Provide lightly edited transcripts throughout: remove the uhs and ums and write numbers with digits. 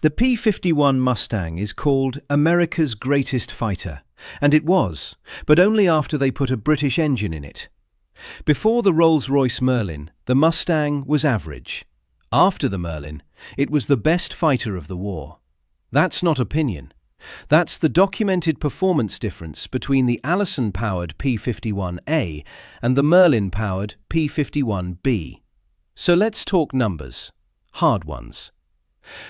The P-51 Mustang is called America's greatest fighter, and it was, but only after they put a British engine in it. Before the Rolls-Royce Merlin, the Mustang was average. After the Merlin, it was the best fighter of the war. That's not opinion. That's the documented performance difference between the Allison-powered P-51A and the Merlin-powered P-51B. So let's talk numbers. Hard ones.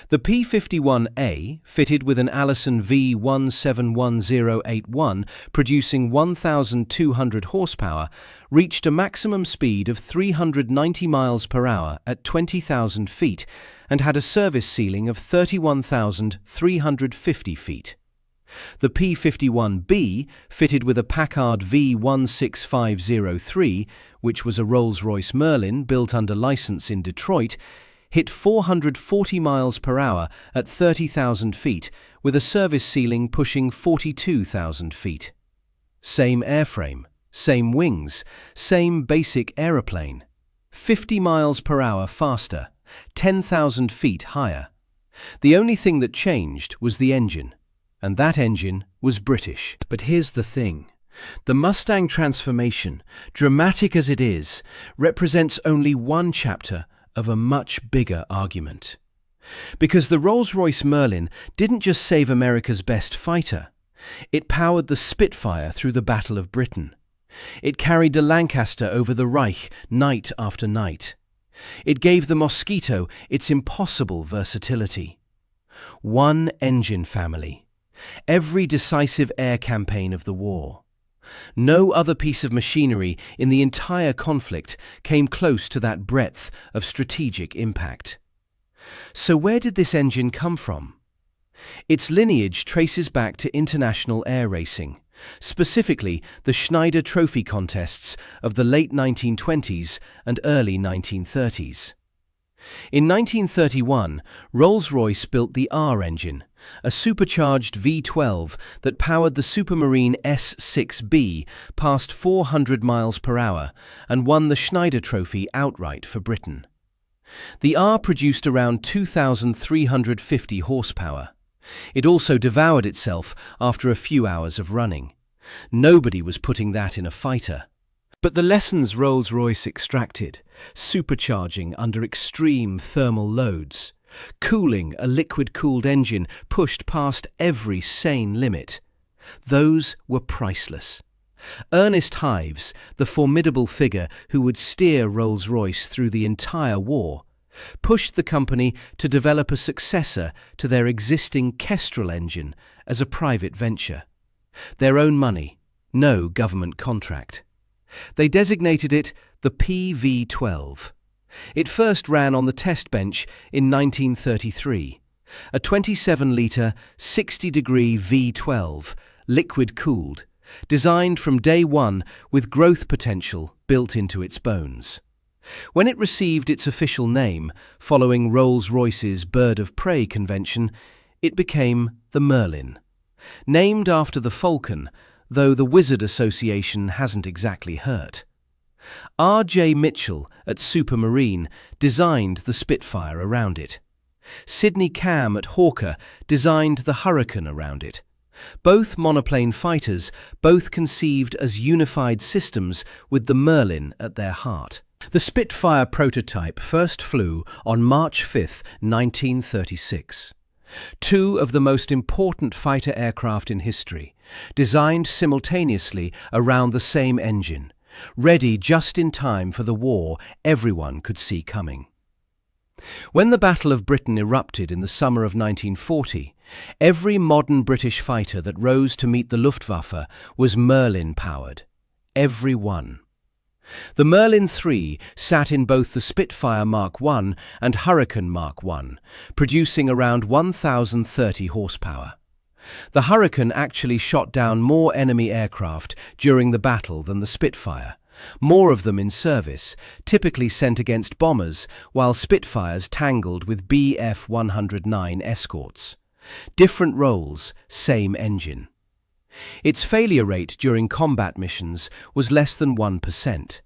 The P-51A, fitted with an Allison V171081 producing 1,200 horsepower, reached a maximum speed of 390 miles per hour at 20,000 feet and had a service ceiling of 31,350 feet. The P-51B, fitted with a Packard V16503, which was a Rolls-Royce Merlin built under license in Detroit, hit 440 miles per hour at 30,000 feet, with a service ceiling pushing 42,000 feet. Same airframe, same wings, same basic aeroplane. 50 miles per hour faster, 10,000 feet higher. The only thing that changed was the engine, and that engine was British. But here's the thing. The Mustang transformation, dramatic as it is, represents only one chapter of a much bigger argument. Because the Rolls-Royce Merlin didn't just save America's best fighter, it powered the Spitfire through the Battle of Britain. It carried the Lancaster over the Reich night after night. It gave the Mosquito its impossible versatility. One engine family. Every decisive air campaign of the war. No other piece of machinery in the entire conflict came close to that breadth of strategic impact. So where did this engine come from? Its lineage traces back to international air racing, specifically the Schneider Trophy contests of the late 1920s and early 1930s. In 1931, Rolls-Royce built the R engine, a supercharged V12 that powered the Supermarine S6B past 400 miles per hour and won the Schneider Trophy outright for Britain. The R produced around 2,350 horsepower. It also devoured itself after a few hours of running. Nobody was putting that in a fighter. But the lessons Rolls-Royce extracted, supercharging under extreme thermal loads, cooling a liquid-cooled engine pushed past every sane limit, those were priceless. Ernest Hives, the formidable figure who would steer Rolls-Royce through the entire war, pushed the company to develop a successor to their existing Kestrel engine as a private venture. Their own money, no government contract. They designated it the PV-12. It first ran on the test bench in 1933, a 27-litre, 60-degree V12, liquid-cooled, designed from day one with growth potential built into its bones. When it received its official name, following Rolls-Royce's Bird of Prey convention, it became the Merlin. Named after the falcon, though the Wizard Association hasn't exactly hurt. R.J. Mitchell at Supermarine designed the Spitfire around it. Sidney Cam at Hawker designed the Hurricane around it. Both monoplane fighters, both conceived as unified systems with the Merlin at their heart. The Spitfire prototype first flew on March 5, 1936. Two of the most important fighter aircraft in history, designed simultaneously around the same engine, ready just in time for the war everyone could see coming. When the Battle of Britain erupted in the summer of 1940, every modern British fighter that rose to meet the Luftwaffe was Merlin-powered. Every one. The Merlin III sat in both the Spitfire Mark I and Hurricane Mark I, producing around 1,030 horsepower. The Hurricane actually shot down more enemy aircraft during the battle than the Spitfire, more of them in service, typically sent against bombers, while Spitfires tangled with Bf-109 escorts. Different roles, same engine. Its failure rate during combat missions was less than 1%.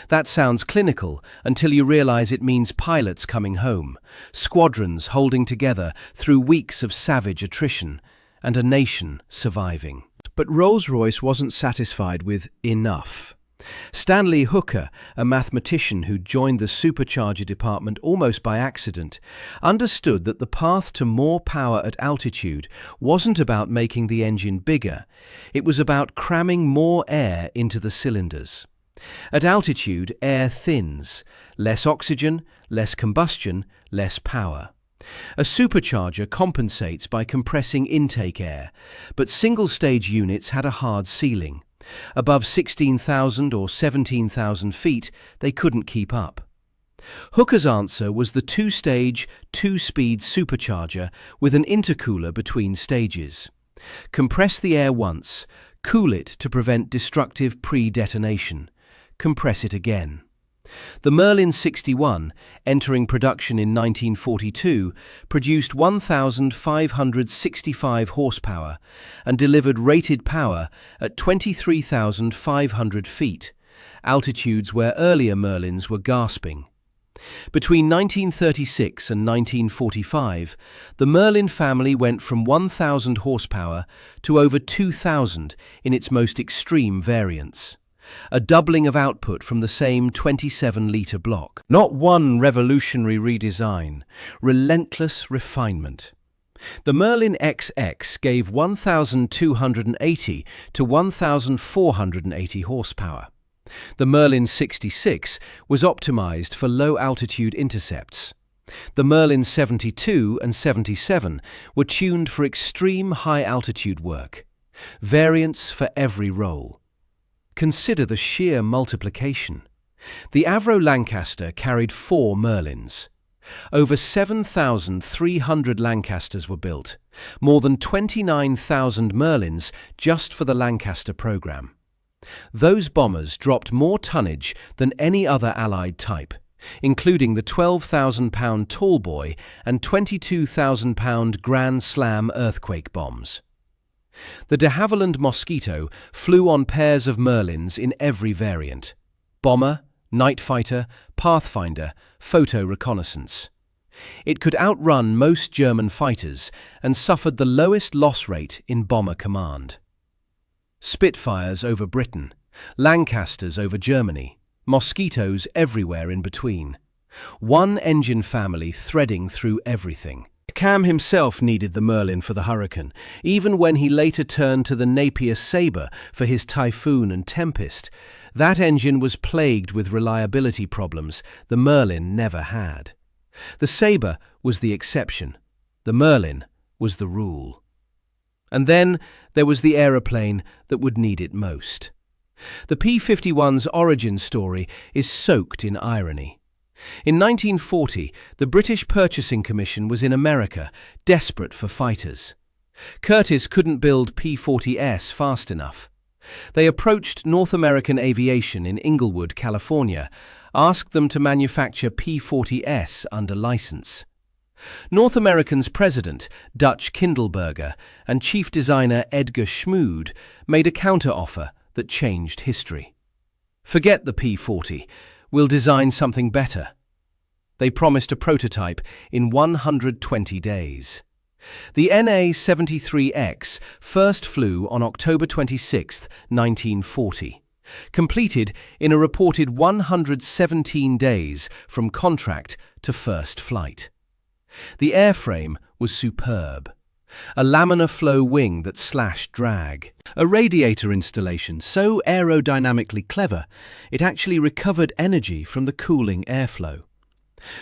That sounds clinical until you realize it means pilots coming home, squadrons holding together through weeks of savage attrition, and a nation surviving. But Rolls-Royce wasn't satisfied with enough. Stanley Hooker, a mathematician who joined the supercharger department almost by accident, understood that the path to more power at altitude wasn't about making the engine bigger, it was about cramming more air into the cylinders. At altitude, air thins. Less oxygen, less combustion, less power. A supercharger compensates by compressing intake air, but single-stage units had a hard ceiling. Above 16,000 or 17,000 feet, they couldn't keep up. Hooker's answer was the two-stage, two-speed supercharger with an intercooler between stages. Compress the air once, cool it to prevent destructive pre-detonation. Compress it again. The Merlin 61, entering production in 1942, produced 1,565 horsepower and delivered rated power at 23,500 feet, altitudes where earlier Merlins were gasping. Between 1936 and 1945, the Merlin family went from 1,000 horsepower to over 2,000 in its most extreme variants. A doubling of output from the same 27-litre block. Not one revolutionary redesign, relentless refinement. The Merlin XX gave 1,280 to 1,480 horsepower. The Merlin 66 was optimized for low-altitude intercepts. The Merlin 72 and 77 were tuned for extreme high-altitude work. Variants for every role. Consider the sheer multiplication. The Avro Lancaster carried 4 Merlins. Over 7,300 Lancasters were built, more than 29,000 Merlins just for the Lancaster program. Those bombers dropped more tonnage than any other Allied type, including the 12,000-pound Tallboy and 22,000-pound Grand Slam earthquake bombs. The de Havilland Mosquito flew on pairs of Merlins in every variant: bomber, night fighter, pathfinder, photo reconnaissance. It could outrun most German fighters and suffered the lowest loss rate in bomber command. Spitfires over Britain, Lancasters over Germany, Mosquitoes everywhere in between. One engine family threading through everything. Cam himself needed the Merlin for the Hurricane, even when he later turned to the Napier Sabre for his Typhoon and Tempest. That engine was plagued with reliability problems the Merlin never had. The Sabre was the exception. The Merlin was the rule. And then there was the aeroplane that would need it most. The P-51's origin story is soaked in irony. In 1940, the British Purchasing Commission was in America, desperate for fighters. Curtiss couldn't build P-40S fast enough. They approached North American Aviation in Inglewood, California, asked them to manufacture P-40S under license. North American's president, Dutch Kindleberger, and chief designer Edgar Schmood made a counter-offer that changed history. Forget the P-40. We'll design something better. They promised a prototype in 120 days. The NA-73X first flew on October 26, 1940, completed in a reported 117 days from contract to first flight. The airframe was superb. A laminar flow wing that slashed drag. A radiator installation so aerodynamically clever it actually recovered energy from the cooling airflow.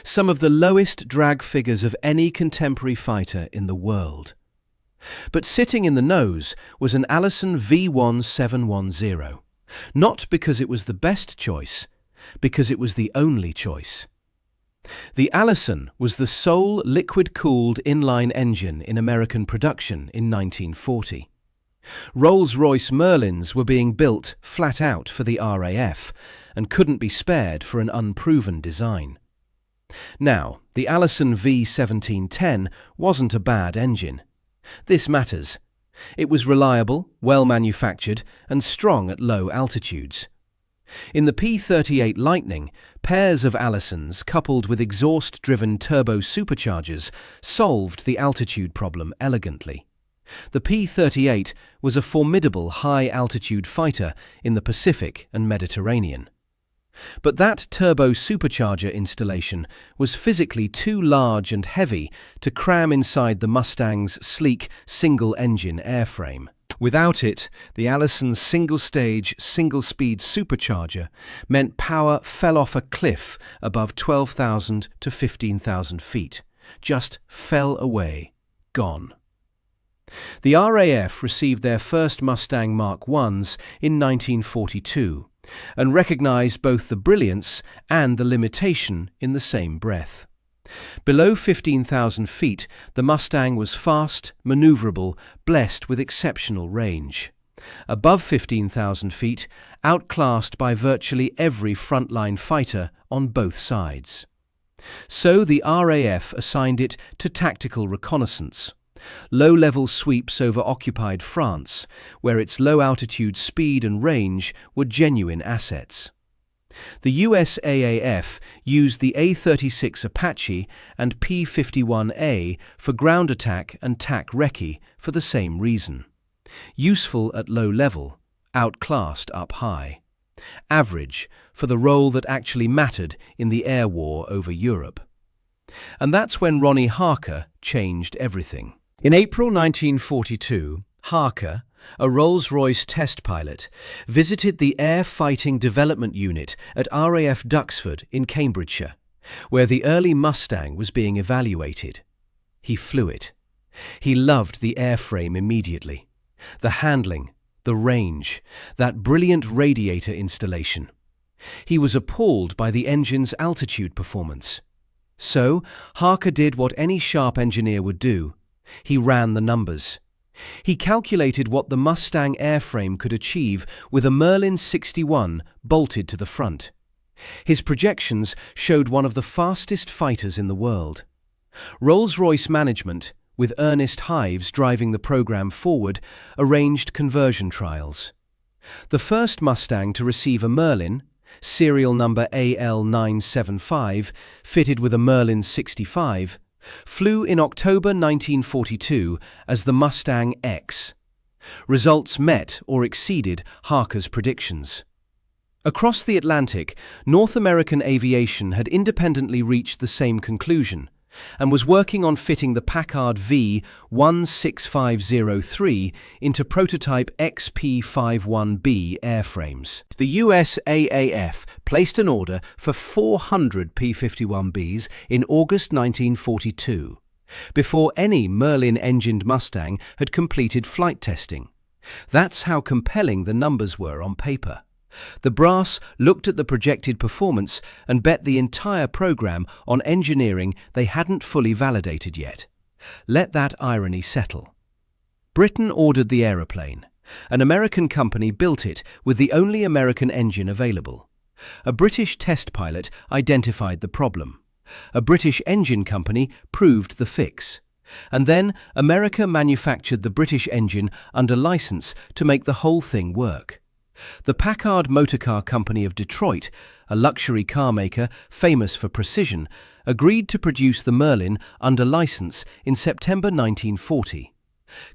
Some of the lowest drag figures of any contemporary fighter in the world. But sitting in the nose was an Allison V1710. Not because it was the best choice, because it was the only choice. The Allison was the sole liquid-cooled inline engine in American production in 1940. Rolls-Royce Merlins were being built flat out for the RAF and couldn't be spared for an unproven design. Now, the Allison V1710 wasn't a bad engine. This matters. It was reliable, well manufactured, and strong at low altitudes. In the P-38 Lightning, pairs of Allisons coupled with exhaust-driven turbo superchargers solved the altitude problem elegantly. The P-38 was a formidable high-altitude fighter in the Pacific and Mediterranean. But that turbo supercharger installation was physically too large and heavy to cram inside the Mustang's sleek single-engine airframe. Without it, the Allison's single-stage, single-speed supercharger meant power fell off a cliff above 12,000 to 15,000 feet. Just fell away, gone. The RAF received their first Mustang Mark Is in 1942 and recognized both the brilliance and the limitation in the same breath. Below 15,000 feet, the Mustang was fast, maneuverable, blessed with exceptional range. Above 15,000 feet, outclassed by virtually every frontline fighter on both sides. So the RAF assigned it to tactical reconnaissance, low-level sweeps over occupied France, where its low-altitude speed and range were genuine assets. The USAAF used the A-36 Apache and P-51A for ground attack and TAC recce for the same reason. Useful at low level, outclassed up high. Average for the role that actually mattered in the air war over Europe. And that's when Ronnie Harker changed everything. In April 1942, Harker, a Rolls-Royce test pilot, visited the Air Fighting Development Unit at RAF Duxford in Cambridgeshire, where the early Mustang was being evaluated. He flew it. He loved the airframe immediately. The handling, the range, that brilliant radiator installation. He was appalled by the engine's altitude performance. So, Harker did what any sharp engineer would do. He ran the numbers. He calculated what the Mustang airframe could achieve with a Merlin 61 bolted to the front. His projections showed one of the fastest fighters in the world. Rolls-Royce management, with Ernest Hives driving the program forward, arranged conversion trials. The first Mustang to receive a Merlin, serial number AL975, fitted with a Merlin 65, flew in October 1942 as the Mustang X. Results met or exceeded Harker's predictions. Across the Atlantic, North American aviation had independently reached the same conclusion and was working on fitting the Packard V-16503 into prototype XP-51B airframes. The USAAF placed an order for 400 P-51Bs in August 1942, before any Merlin-engined Mustang had completed flight testing. That's how compelling the numbers were on paper. The brass looked at the projected performance and bet the entire program on engineering they hadn't fully validated yet. Let that irony settle. Britain ordered the aeroplane. An American company built it with the only American engine available. A British test pilot identified the problem. A British engine company proved the fix. And then America manufactured the British engine under license to make the whole thing work. The Packard Motor Car Company of Detroit, a luxury car maker famous for precision, agreed to produce the Merlin under license in September 1940.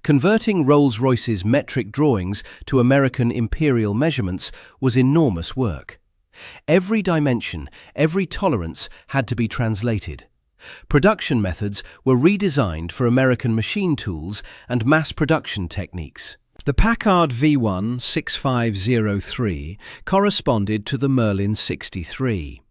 Converting Rolls-Royce's metric drawings to American imperial measurements was enormous work. Every dimension, every tolerance had to be translated. Production methods were redesigned for American machine tools and mass production techniques. The Packard V-16503 corresponded to the Merlin 63.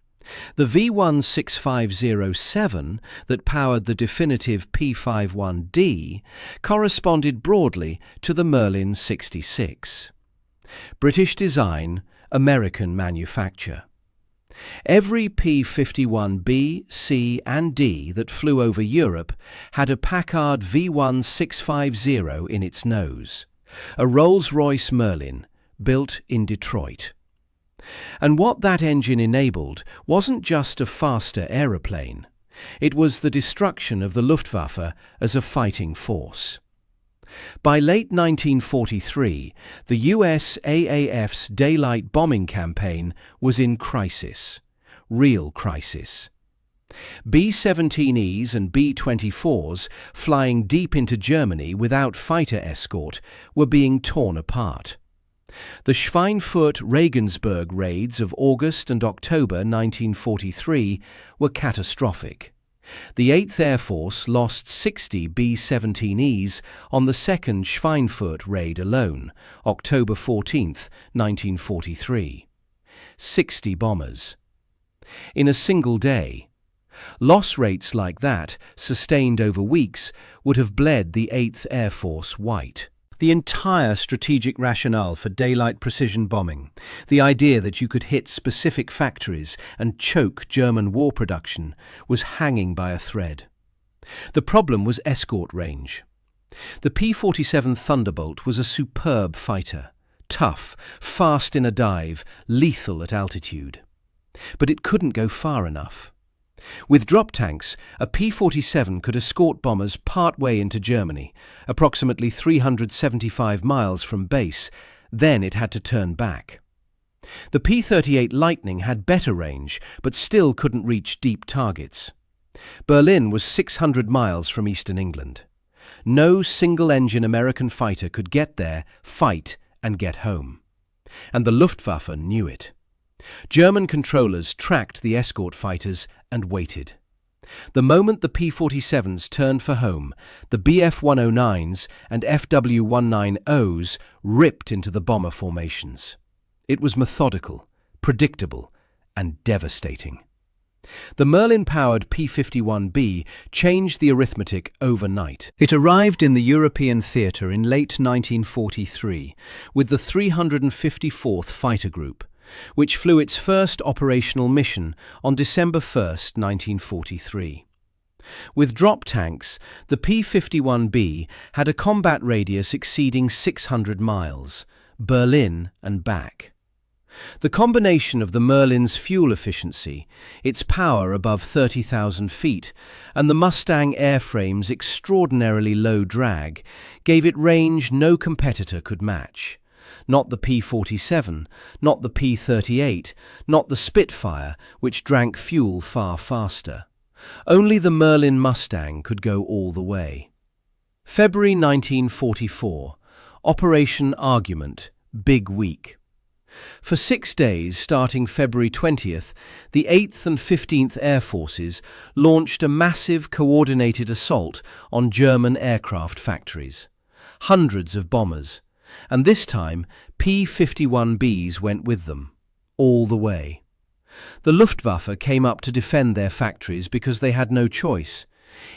The V-16507 that powered the definitive P-51D corresponded broadly to the Merlin 66. British design, American manufacture. Every P-51B, C and D that flew over Europe had a Packard V-1650 in its nose. A Rolls-Royce Merlin, built in Detroit. And what that engine enabled wasn't just a faster aeroplane. It was the destruction of the Luftwaffe as a fighting force. By late 1943, the US AAF's daylight bombing campaign was in crisis. Real crisis. B-17Es and B-24s, flying deep into Germany without fighter escort, were being torn apart. The Schweinfurt-Regensburg raids of August and October 1943 were catastrophic. The 8th Air Force lost 60 B-17Es on the second Schweinfurt raid alone, October 14, 1943. 60 bombers. In a single day. Loss rates like that, sustained over weeks, would have bled the 8th Air Force white. The entire strategic rationale for daylight precision bombing, the idea that you could hit specific factories and choke German war production, was hanging by a thread. The problem was escort range. The P-47 Thunderbolt was a superb fighter, tough, fast in a dive, lethal at altitude. But it couldn't go far enough. With drop tanks, a P-47 could escort bombers part-way into Germany, approximately 375 miles from base, then it had to turn back. The P-38 Lightning had better range, but still couldn't reach deep targets. Berlin was 600 miles from eastern England. No single-engine American fighter could get there, fight, and get home. And the Luftwaffe knew it. German controllers tracked the escort fighters and waited. The moment the P-47s turned for home, the Bf-109s and Fw-190s ripped into the bomber formations. It was methodical, predictable, and devastating. The Merlin-powered P-51B changed the arithmetic overnight. It arrived in the European theatre in late 1943 with the 354th Fighter Group, which flew its first operational mission on December 1, 1943. With drop tanks, the P-51B had a combat radius exceeding 600 miles, Berlin and back. The combination of the Merlin's fuel efficiency, its power above 30,000 feet, and the Mustang airframe's extraordinarily low drag gave it range no competitor could match. Not the P-47, not the P-38, not the Spitfire, which drank fuel far faster. Only the Merlin Mustang could go all the way. February 1944. Operation Argument, Big Week. For 6 days, starting February 20th, the 8th and 15th Air Forces launched a massive coordinated assault on German aircraft factories. Hundreds of bombers. And this time, P-51Bs went with them, all the way. The Luftwaffe came up to defend their factories because they had no choice.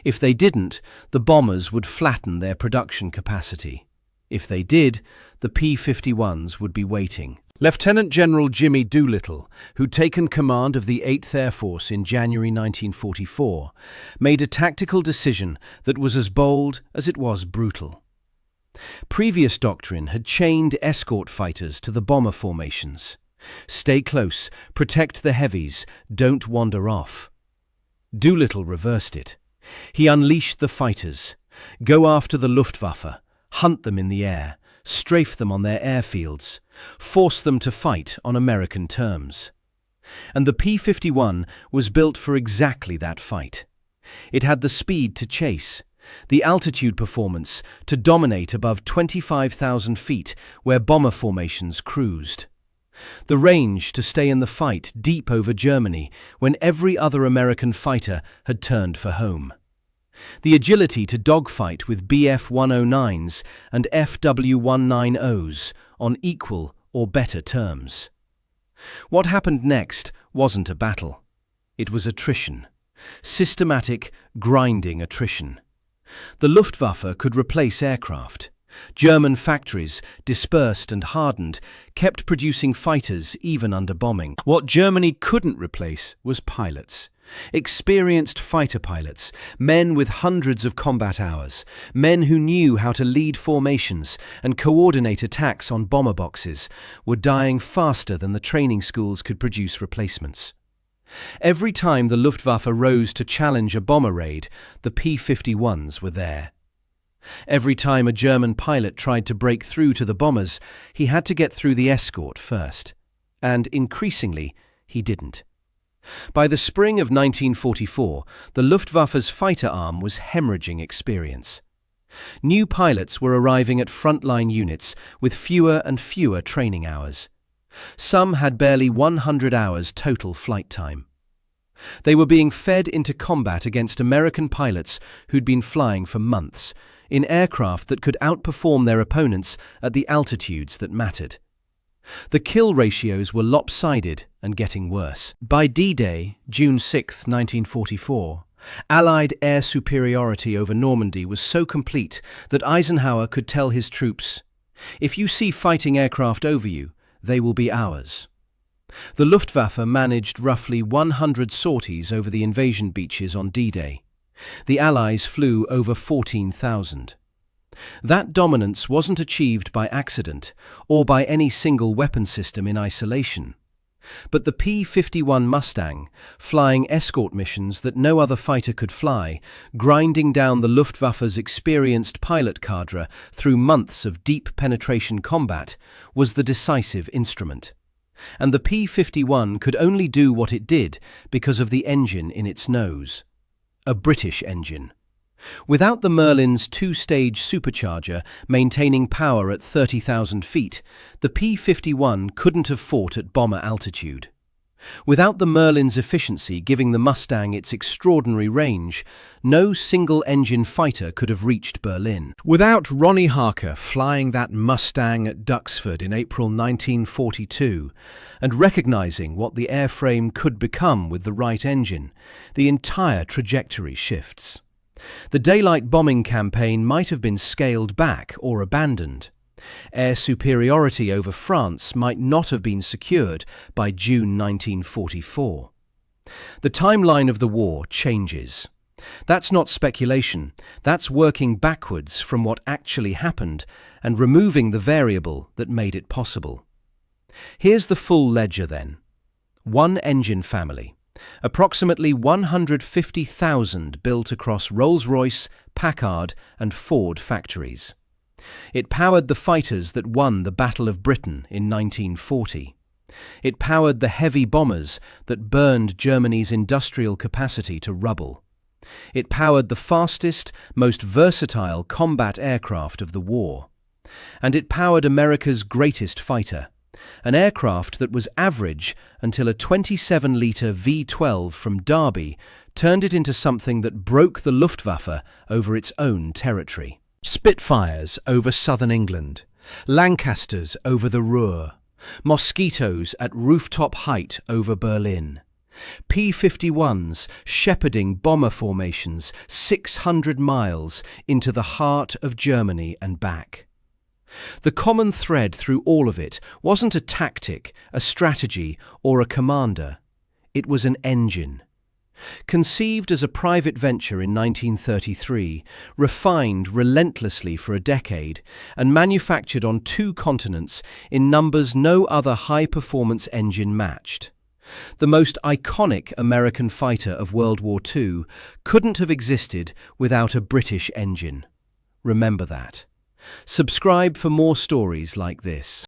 If they didn't, the bombers would flatten their production capacity. If they did, the P-51s would be waiting. Lieutenant General Jimmy Doolittle, who'd taken command of the 8th Air Force in January 1944, made a tactical decision that was as bold as it was brutal. Previous doctrine had chained escort fighters to the bomber formations. Stay close, protect the heavies, don't wander off. Doolittle reversed it. He unleashed the fighters. Go after the Luftwaffe, hunt them in the air, strafe them on their airfields, force them to fight on American terms. And the P-51 was built for exactly that fight. It had the speed to chase, the altitude performance to dominate above 25,000 feet where bomber formations cruised. The range to stay in the fight deep over Germany when every other American fighter had turned for home. The agility to dogfight with Bf-109s and Fw-190s on equal or better terms. What happened next wasn't a battle. It was attrition. Systematic, grinding attrition. The Luftwaffe could replace aircraft. German factories, dispersed and hardened, kept producing fighters even under bombing. What Germany couldn't replace was pilots. Experienced fighter pilots, men with hundreds of combat hours, men who knew how to lead formations and coordinate attacks on bomber boxes, were dying faster than the training schools could produce replacements. Every time the Luftwaffe rose to challenge a bomber raid, the P-51s were there. Every time a German pilot tried to break through to the bombers, he had to get through the escort first. And increasingly, he didn't. By the spring of 1944, the Luftwaffe's fighter arm was hemorrhaging experience. New pilots were arriving at frontline units with fewer and fewer training hours. Some had barely 100 hours total flight time. They were being fed into combat against American pilots who'd been flying for months, in aircraft that could outperform their opponents at the altitudes that mattered. The kill ratios were lopsided and getting worse. By D-Day, June 6, 1944, Allied air superiority over Normandy was so complete that Eisenhower could tell his troops, "If you see fighting aircraft over you, they will be ours." The Luftwaffe managed roughly 100 sorties over the invasion beaches on D-Day. The Allies flew over 14,000. That dominance wasn't achieved by accident or by any single weapon system in isolation. But the P-51 Mustang, flying escort missions that no other fighter could fly, grinding down the Luftwaffe's experienced pilot cadre through months of deep penetration combat, was the decisive instrument. And the P-51 could only do what it did because of the engine in its nose. A British engine. Without the Merlin's two-stage supercharger maintaining power at 30,000 feet, the P-51 couldn't have fought at bomber altitude. Without the Merlin's efficiency giving the Mustang its extraordinary range, no single-engine fighter could have reached Berlin. Without Ronnie Harker flying that Mustang at Duxford in April 1942 and recognizing what the airframe could become with the right engine, the entire trajectory shifts. The daylight bombing campaign might have been scaled back or abandoned. Air superiority over France might not have been secured by June 1944. The timeline of the war changes. That's not speculation, that's working backwards from what actually happened and removing the variable that made it possible. Here's the full ledger then. One engine family. Approximately 150,000 built across Rolls-Royce, Packard and Ford factories. It powered the fighters that won the Battle of Britain in 1940. It powered the heavy bombers that burned Germany's industrial capacity to rubble. It powered the fastest, most versatile combat aircraft of the war. And it powered America's greatest fighter, an aircraft that was average until a 27-litre V-12 from Derby turned it into something that broke the Luftwaffe over its own territory. Spitfires over southern England, Lancasters over the Ruhr, Mosquitoes at rooftop height over Berlin, P-51s shepherding bomber formations 600 miles into the heart of Germany and back. The common thread through all of it wasn't a tactic, a strategy, or a commander. It was an engine. Conceived as a private venture in 1933, refined relentlessly for a decade, and manufactured on 2 continents in numbers no other high-performance engine matched. The most iconic American fighter of World War II couldn't have existed without a British engine. Remember that. Subscribe for more stories like this.